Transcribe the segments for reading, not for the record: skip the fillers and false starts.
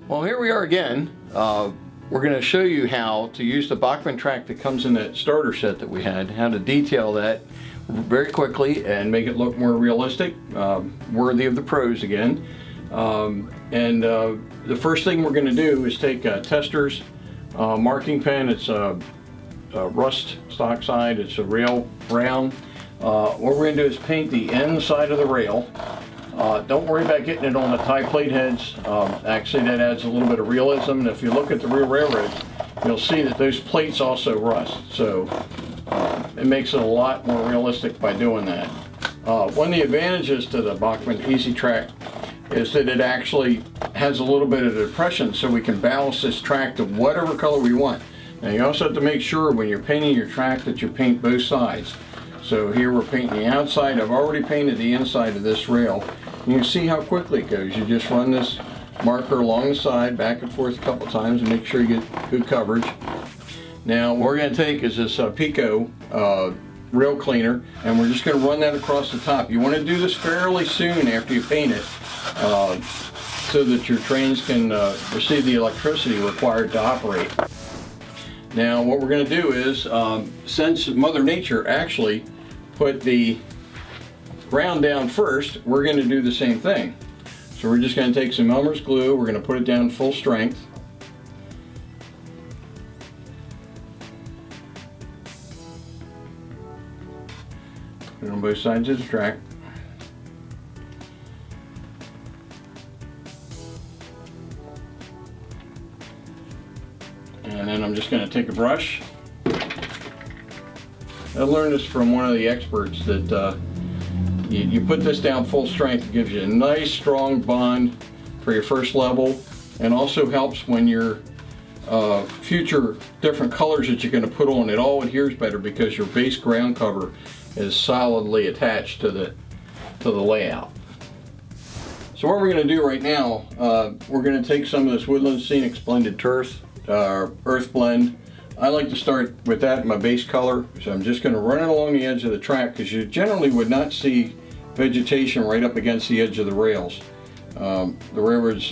Well, here we are again. We're going to show you how to use the Bachmann track that comes in that starter set that we had, how to detail that very quickly and make it look more realistic, worthy of the pros again. The first thing we're going to do is take a Tester's marking pen. It's a rust stock side, it's a rail brown. What we're going to do is paint the inside of the rail. Don't worry about getting it on the tie plate heads. Actually, that adds a little bit of realism. And if you look at the real railroads, you'll see that those plates also rust. So it makes it a lot more realistic by doing that. One of the advantages to the Bachmann Easy Track is that it actually has a little bit of depression, so we can ballast this track to whatever color we want. Now you also have to make sure when you're painting your track that you paint both sides. So here we're painting the outside. I've already painted the inside of this rail. You can see how quickly it goes. You just run this marker along the side, back and forth a couple times, and make sure you get good coverage. Now what we're going to take is this Pico rail cleaner, and we're just going to run that across the top. You want to do this fairly soon after you paint it, so that your trains can receive the electricity required to operate. Now what we're going to do is, since Mother Nature actually put the ground down first, we're going to do the same thing. So we're just going to take some Elmer's glue, we're going to put it down full strength. Put it on both sides of the track. And then I'm just going to take a brush. I learned this from one of the experts that you put this down full strength. It gives you a nice strong bond for your first level, and also helps when your future different colors that you're going to put on, it all adheres better because your base ground cover is solidly attached to the layout. So what we're going to do right now, we're going to take some of this Woodland Scenic Splendid Turf Earth Blend. I like to start with that in my base color, so I'm just going to run it along the edge of the track, because you generally would not see vegetation right up against the edge of the rails. The railroads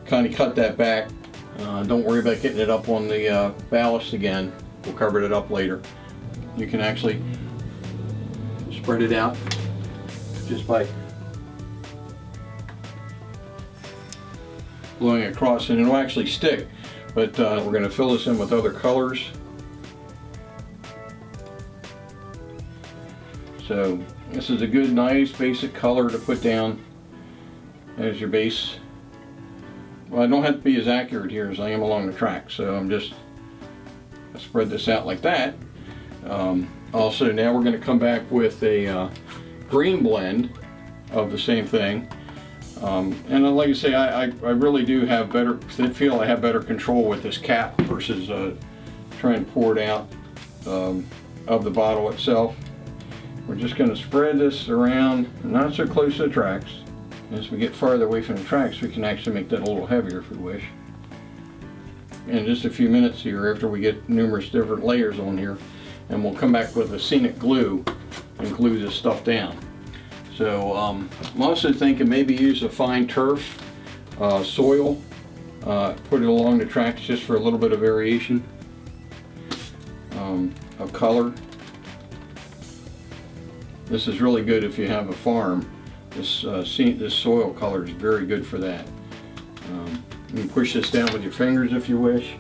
kind of cut that back. Don't worry about getting it up on the ballast again. We'll cover it up later. You can actually spread it out just by blowing it across, and it'll actually stick. But we're going to fill this in with other colors. So this is a good, nice, basic color to put down as your base. Well, I don't have to be as accurate here as I am along the track, so I'm just going to spread this out like that. Also, now we're going to come back with a green blend of the same thing. And like I say, I really do have better, feel I have better control with this cap versus trying to pour it out of the bottle itself. We're just going to spread this around, not so close to the tracks. As we get farther away from the tracks, we can actually make that a little heavier if we wish. In just a few minutes here, after we get numerous different layers on here, and we'll come back with a scenic glue and glue this stuff down. So I'm also thinking maybe use a fine turf soil, put it along the tracks just for a little bit of variation of color. This is really good if you have a farm. This soil color is very good for that. You can push this down with your fingers if you wish,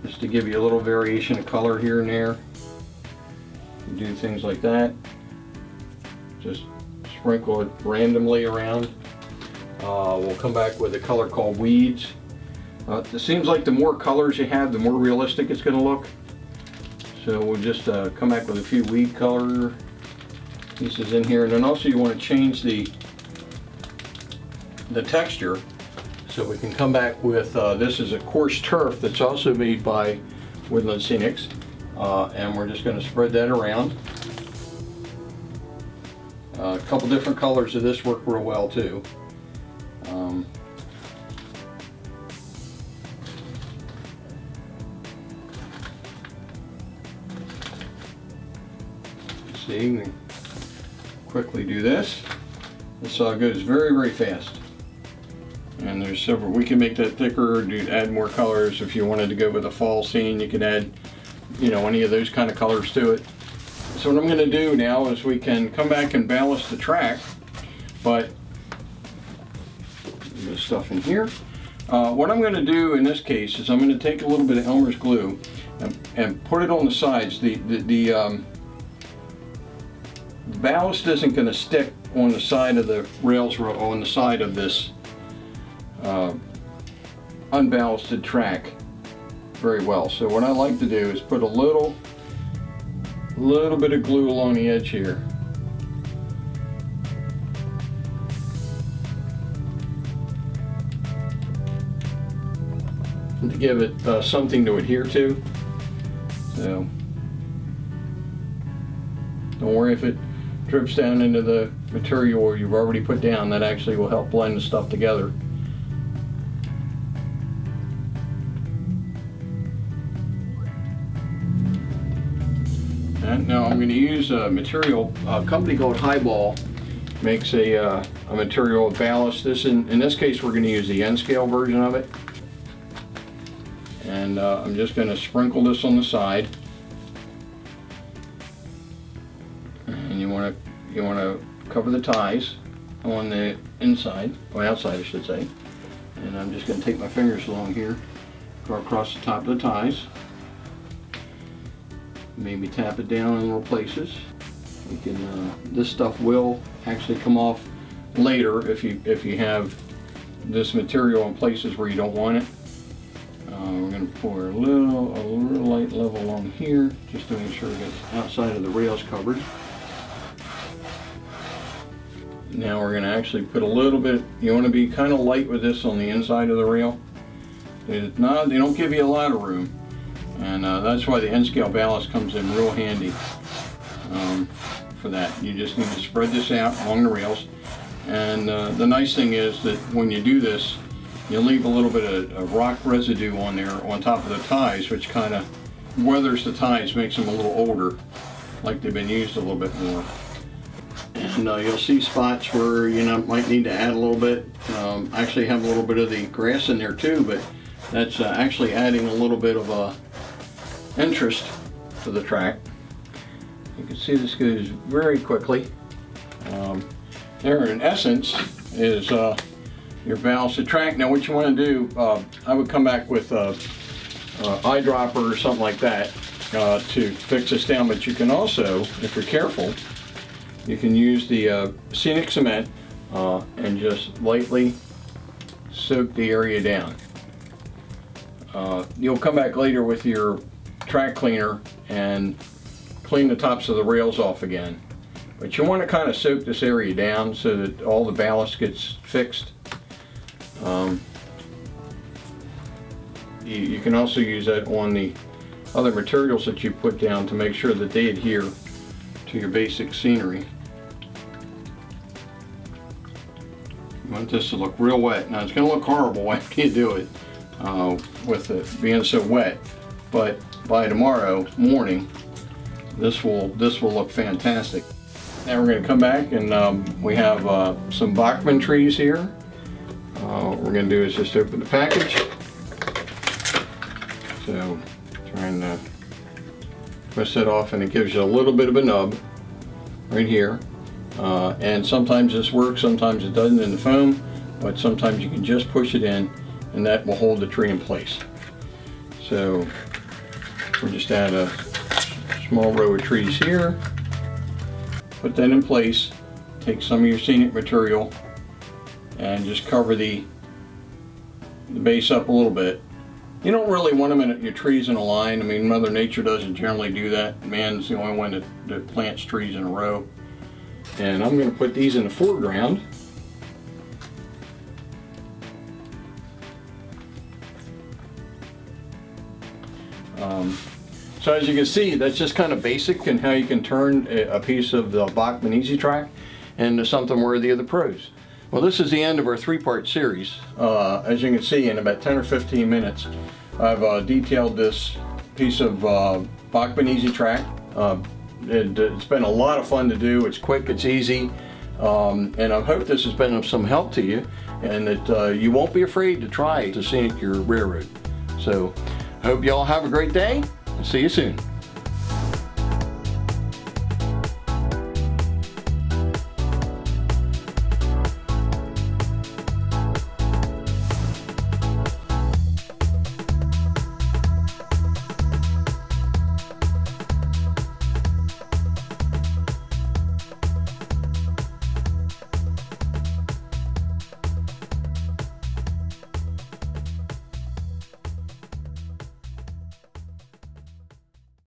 just to give you a little variation of color here and there. You do things like that. Just sprinkle it randomly around. We'll come back with a color called Weeds. It seems like the more colors you have, the more realistic it's going to look. So we'll just come back with a few weed color pieces in here, and then also you want to change the texture. So we can come back with this is a coarse turf that's also made by Woodland Scenics, and we're just going to spread that around. A couple different colors of this work real well too. See, we quickly do this. This goes very, very fast. And there's several. We can make that thicker, add more colors. If you wanted to go with a fall scene, you can add, you know, any of those kind of colors to it. So what I'm going to do now is we can come back and ballast the track, but this stuff in here. What I'm going to do in this case is I'm going to take a little bit of Elmer's glue and put it on the sides. The ballast isn't going to stick on the side of the rails or on the side of this unballasted track very well. So what I like to do is put a little bit of glue along the edge here. To give it something to adhere to. So don't worry if it drips down into the material you've already put down. That actually will help blend the stuff together. And now I'm going to use a material, a company called Highball makes a material of ballast. In this case we're going to use the N scale version of it. And I'm just going to sprinkle this on the side. And you want to cover the ties on the inside, or outside I should say. And I'm just going to take my fingers along here, go across the top of the ties. Maybe tap it down in little places. You can. This stuff will actually come off later if you have this material in places where you don't want it. We're going to pour a little light level along here just to make sure it gets outside of the rails covered. Now we're going to actually put a little bit. You want to be kind of light with this on the inside of the rail. They don't give you a lot of room, and that's why the N scale ballast comes in real handy for that. You just need to spread this out along the rails, and the nice thing is that when you do this, you leave a little bit of rock residue on there on top of the ties, which kind of weathers the ties, makes them a little older, like they've been used a little bit more. And you'll see spots where you might need to add a little bit. I actually have a little bit of the grass in there too, but that's actually adding a little bit of interest to the track. You can see this goes very quickly. There in essence is your ballasted track. Now what you want to do, I would come back with eyedropper or something like that to fix this down, but you can also, if you're careful, you can use the scenic cement and just lightly soak the area down. You'll come back later with your track cleaner and clean the tops of the rails off again, but you want to kind of soak this area down so that all the ballast gets fixed. You can also use that on the other materials that you put down to make sure that they adhere to your basic scenery. You want this to look real wet. Now it's going to look horrible after you do it with it being so wet, but by tomorrow morning this will look fantastic. Now we're going to come back and we have some Bachman trees here. What we're going to do is just open the package. So trying to twist it off, and it gives you a little bit of a nub right here. And sometimes this works, sometimes it doesn't in the foam, but sometimes you can just push it in and that will hold the tree in place. So we'll just add a small row of trees here, put that in place, take some of your scenic material and just cover the base up a little bit. You don't really want them in your trees in a line. I mean, Mother Nature doesn't generally do that. Man's the only one that plants trees in a row. And I'm going to put these in the foreground. So as you can see, that's just kind of basic in how you can turn a piece of the Bachman Easy Track into something worthy of the pros. Well, this is the end of our three-part series. As you can see, in about 10 or 15 minutes, I've detailed this piece of Bachman Easy Track, It's been a lot of fun to do. It's quick, it's easy, and I hope this has been of some help to you, and that you won't be afraid to try to scenic your railroad. So I hope you all have a great day, and see you soon.